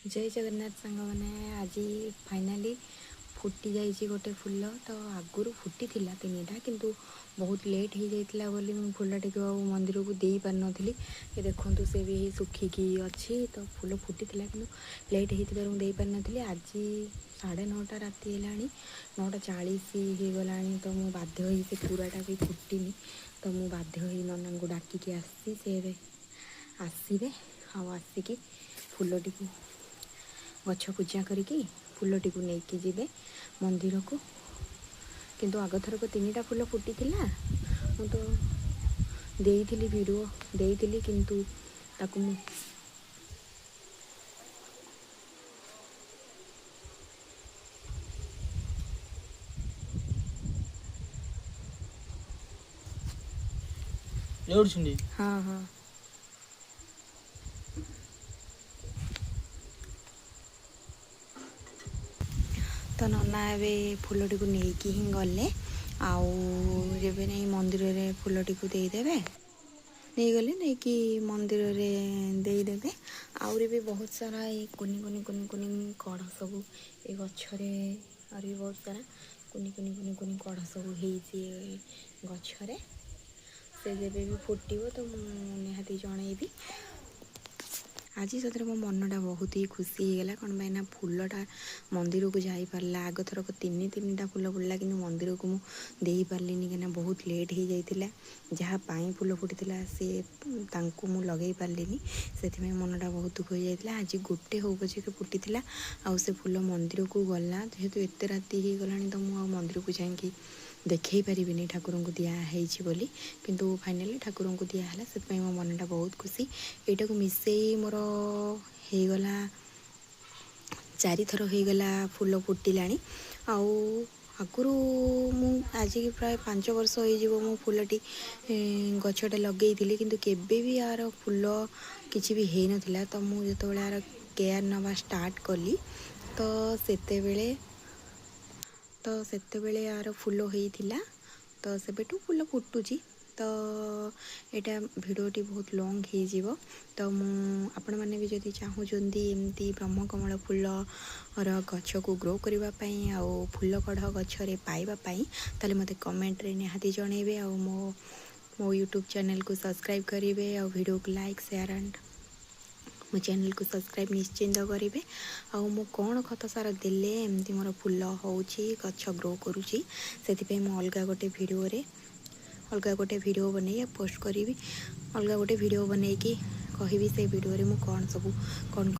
जय जगन्नाथ सांग मैंने आज फाइनाली फुटी जाइए गोटे फुल तो आगुरी फुटी थिला तीनटा किंतु बहुत लेट हो जाता बोली फुल टी मंदिर को दे पार नी कि देखु से भी सुखिकी अच्छी तो फुल फुटी थिला कि लेट हो पार नी आज 9:30 राति है 9:40 हो गला तो मुझे बाध्य से पूराटा भी फुटनी तो मुझे बाध्य नना को डाकिकी आसवे आसवे आसिकी फुलटी को गछ पूजा करिकी फुलटी को लेकिन जीवे मंदिर को किंतु आग थरक 3टा फुल फुटी थिला मु तो देइथिली वीडियो देइथिली किंतु ताकू मु हाँ हाँ तो नना ए फुलटी को लेकिन ही गले आबे नहीं मंदिर रे फुलटी को देदेवे नहीं गले नहीं कि मंदिर रे देदेवे आउरी भी बहुत सारा ये कुनी कुनी कुनी कुनी कढ़ सब ये गछरे और भी बहुत सारा कुनी कुनी कुनी कुनी कढ़ सब हो गछरे से जब भी फुटो तो निहाती जनइबी आज सतरे मो मनटा बहुत ही खुशी होगला कौन पाइना फुलटा मंदिर को जाई पारला आग थरक 3टा फुल फुटला कि मंदिर को मुझे पार्लिनी कहीं बहुत लेट हो जाता जहाँ पाई फुल फुटी सी मु लगे पार्लिनी से मनटा बहुत दुख हो जाता आज गोटे हो पचे फुटी आउ से फुल मंदिर को गला जेहेतु एत राति हो गला तो मुझे मंदिर को जाकि देखई पारिनी ठाकुर को दिखाई बोली किंतु फाइनाली ठाकुर को दिहला से मो मनटा बहुत खुशी यहाँ को मिसई मोर होगला 4 थर होगला फुल फुटिला आगुरी मु आज प्राय 5 वर्ष हो फुलटी गछटे लगे किंतु केबे भी यार फुल किसी भी हो नाला तो मुझे जो यार केयर नवा स्टार्ट कली तो सेतेबेले यार फुल होइथिला तो सेबेटू फुल फुटुची तो यहाँ भिडटी बहुत लॉन्ग हो जीवो तो आपण मैंने भी जदि चाहूँगी एमती ब्रह्मकमल फुल और गछ को ग्रो करने आउ फुल कढ़ गछरे पाइबापी ताले मते कमेंट रे निहाती जनइबे आ मो यूट्यूब चैनल को सब्सक्राइब करेंगे आ वीडियो को लाइक शेयर एंड मो चैनल को सब्सक्राइब निश्चिंत करेंगे आउ मो कौन खत सार देले एमती मोर फुल होची गछ ग्रो करुची से मु अलग गोटे वीडियो बने पोस्ट करी अलग गोटे वीडियो बने कि कहि से वीडियो रे मु कौन सब कौन